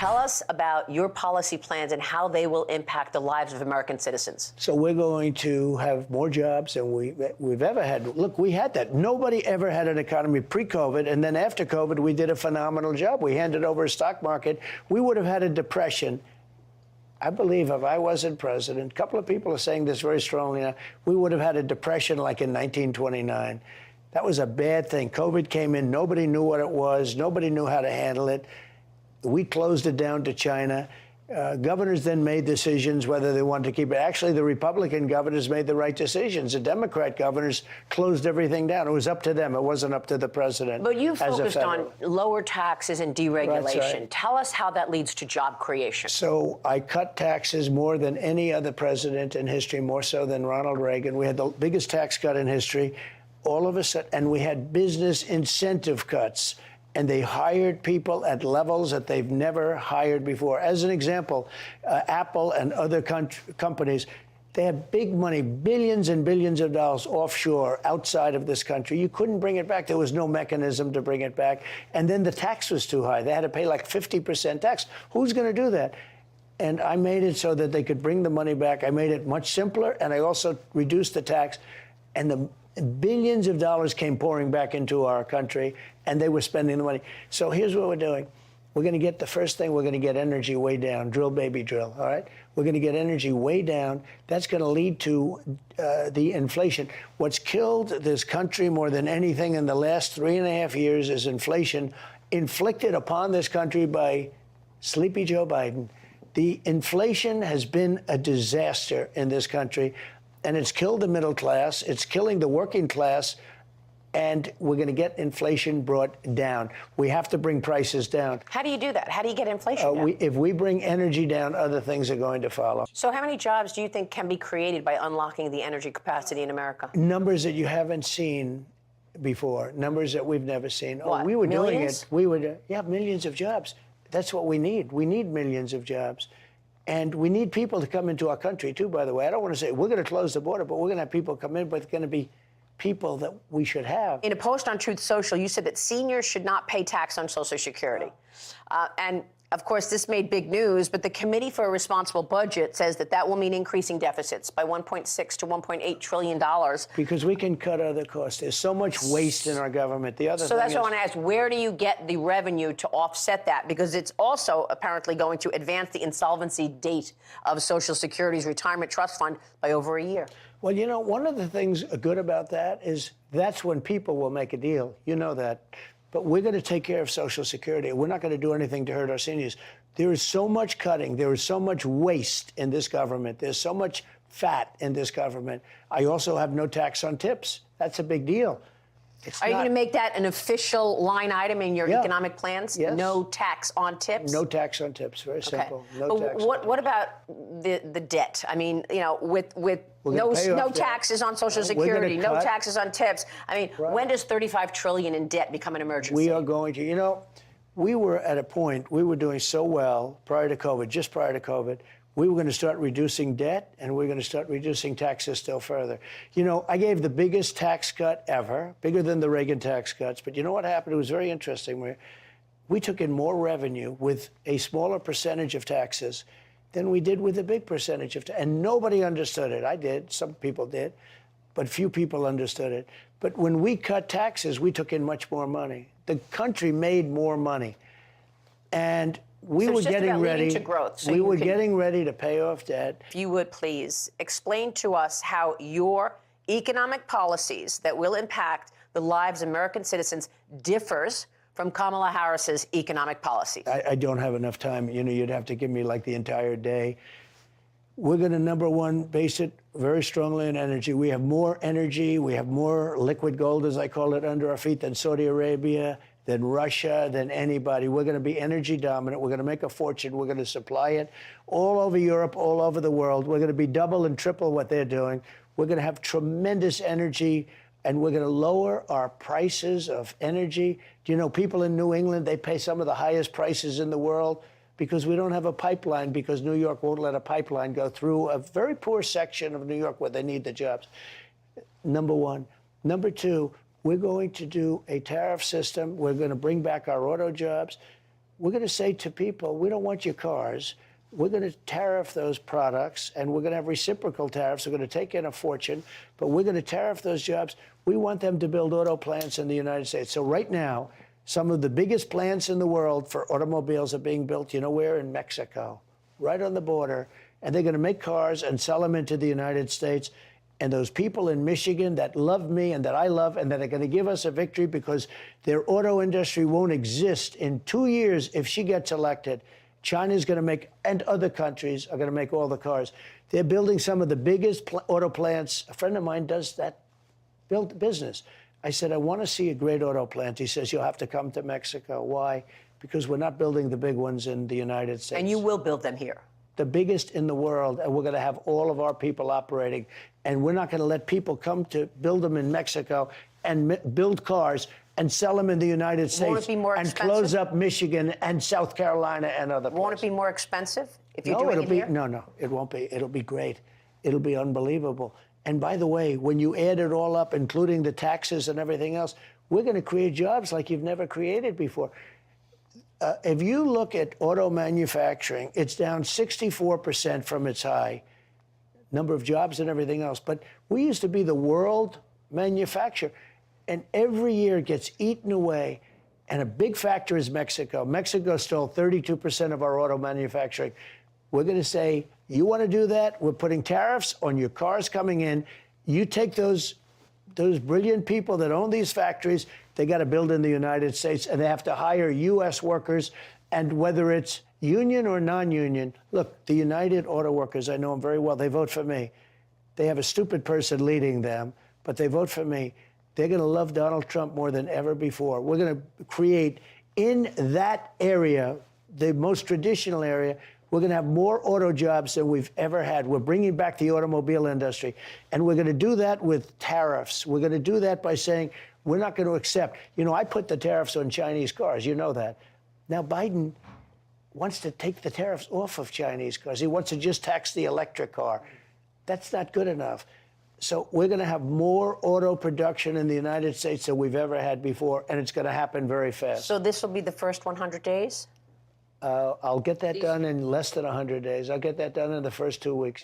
Tell us about your policy plans and how they will impact the lives of American citizens. So we're going to have more jobs than we've ever had. Look, we had that. Nobody ever had an economy pre-COVID, and then after COVID, we did a phenomenal job. We handed over a stock market. We would have had a depression. I believe if I wasn't president, a couple of people are saying this very strongly now, we would have had a depression like in 1929. That was a bad thing. COVID came in. Nobody knew what it was. Nobody knew how to handle it. We closed it down to China. Governors then made decisions whether they wanted to keep it. Actually, the Republican governors made the right decisions. The Democrat governors closed everything down. It was up to them. It wasn't up to the president. But you focused on lower taxes and deregulation. That's right. Tell us how that leads to job creation. So I cut taxes more than any other president in history, more so than Ronald Reagan. We had the biggest tax cut in history. All of a sudden, and we had business incentive cuts. And they hired people at levels that they've never hired before. As an example, Apple and other companies, they have big money, billions and billions of dollars offshore outside of this country. You couldn't bring it back. There was no mechanism to bring it back. And then the tax was too high. They had to pay like 50% tax. Who's going to do that? And I made it so that they could bring the money back. I made it much simpler, and I also reduced the tax. And the billions of dollars came pouring back into our country, and they were spending the money. So here's what we're doing. We're going to get the first thing, we're going to get energy way down. Drill, baby, drill, all right? We're going to get energy way down. That's going to lead to the inflation. What's killed this country more than anything in the last 3.5 years is inflation inflicted upon this country by Sleepy Joe Biden. The inflation has been a disaster in this country. And it's killed the middle class, it's killing the working class, and we're going to get inflation brought down. We have to bring prices down. How do you do that? How do you get inflation down? If we bring energy down, other things are going to follow. So how many jobs do you think can be created by unlocking the energy capacity in America? Numbers that you haven't seen before, numbers that we've never seen. What, Oh, we were millions? doing it. We would, yeah, millions of jobs. That's what we need. We need millions of jobs. And we need people to come into our country, too, by the way. I don't want to say we're going to close the border, but we're going to have people come in, but it's going to be people that we should have. In a post on Truth Social, you said that seniors should not pay tax on Social Security. And, of course, this made big news, but the Committee for a Responsible Budget says that that will mean increasing deficits by $1.6 to $1.8 trillion. Because we can cut other costs. There's so much waste in our government. The other So thing that's is, what I want to ask. Where do you get the revenue to offset that? Because it's also apparently going to advance the insolvency date of Social Security's retirement trust fund by over a year. well, you know, one of the things good about that is that's when people will make a deal. You know that. But we're going to take care of Social Security. We're not going to do anything to hurt our seniors. There is so much cutting. There is so much waste in this government. There's so much fat in this government. I also have no tax on tips. That's a big deal. Are you going to make that an official line item in your economic plans? Yes. No tax on tips? No tax on tips. Very simple. Okay. No tax. What about the debt? I mean, you know, with no taxes on Social Security, no taxes on tips. I mean, when does $35 trillion in debt become an emergency? We are going to, you know, we were at a point, we were doing so well prior to COVID, just prior to COVID, we were going to start reducing debt, and we're going to start reducing taxes still further. You know, I gave the biggest tax cut ever, bigger than the Reagan tax cuts. But you know what happened? It was very interesting. We took in more revenue with a smaller percentage of taxes than we did with a big percentage of taxes. And nobody understood it. I did. Some people did. But few people understood it. But when we cut taxes, we took in much more money. The country made more money. And we were getting ready to growth. We were getting ready to pay off debt. If you would please explain to us how your economic policies that will impact the lives of American citizens differs from Kamala Harris's economic policies. I don't have enough time. You know, you'd have to give me like the entire day. We're going to, number one, base it very strongly on energy. We have more energy. We have more liquid gold, as I call it, under our feet than Saudi Arabia, than Russia, than anybody. We're going to be energy dominant. We're going to make a fortune. We're going to supply it all over Europe, all over the world. We're going to be double and triple what they're doing. We're going to have tremendous energy, and we're going to lower our prices of energy. Do you know, people in New England, they pay some of the highest prices in the world because we don't have a pipeline, because New York won't let a pipeline go through a very poor section of New York where they need the jobs. Number one. Number two, we're going to do a tariff system. We're going to bring back our auto jobs. we're going to say to people, we don't want your cars. We're going to tariff those products, and we're going to have reciprocal tariffs. We're going to take in a fortune, but we're going to tariff those jobs. We want them to build auto plants in the United States. So right now, some of the biggest plants in the world for automobiles are being built, you know where? In Mexico, right on the border. And they're going to make cars and sell them into the United States. And those people in Michigan that love me and that I love and that are going to give us a victory because their auto industry won't exist in 2 years if she gets elected. China's going to make, and other countries are going to make all the cars. They're building some of the biggest auto plants. A friend of mine does that business. I said, I want to see a great auto plant. He says, you'll have to come to Mexico. Why? Because we're not building the big ones in the United States. And you will build them here. The biggest in the world, and we're going to have all of our people operating. And we're not going to let people come to build them in Mexico and build cars and sell them in the United States. Won't it be more and expensive? Close up Michigan and South Carolina and other places. Won't it be more expensive if you're No, doing it'll it be here? no, it won't be. It'll be great. It'll be unbelievable. And by the way, when you add it all up, including the taxes and everything else, we're going to create jobs like you've never created before. If you look at auto manufacturing, it's down 64% from its high, number of jobs and everything else. But we used to be the world manufacturer. And every year it gets eaten away. And a big factor is Mexico. Mexico stole 32% of our auto manufacturing. We're going to say, you want to do that? We're putting tariffs on your cars coming in. You take those brilliant people that own these factories, they got to build in the United States, and they have to hire U.S. workers. And whether it's union or non-union, look, the United Auto Workers, I know them very well. They vote for me. They have a stupid person leading them, but they vote for me. They're going to love Donald Trump more than ever before. We're going to create in that area, the most traditional area, we're going to have more auto jobs than we've ever had. We're bringing back the automobile industry. And we're going to do that with tariffs. We're going to do that by saying we're not going to accept. You know, I put the tariffs on Chinese cars. You know that. Now, Biden wants to take the tariffs off of Chinese cars. He wants to just tax the electric car. That's not good enough. So we're going to have more auto production in the United States than we've ever had before, and it's going to happen very fast. So this will be the first 100 days? I'll get that done in less than 100 days. I'll get that done in the first 2 weeks.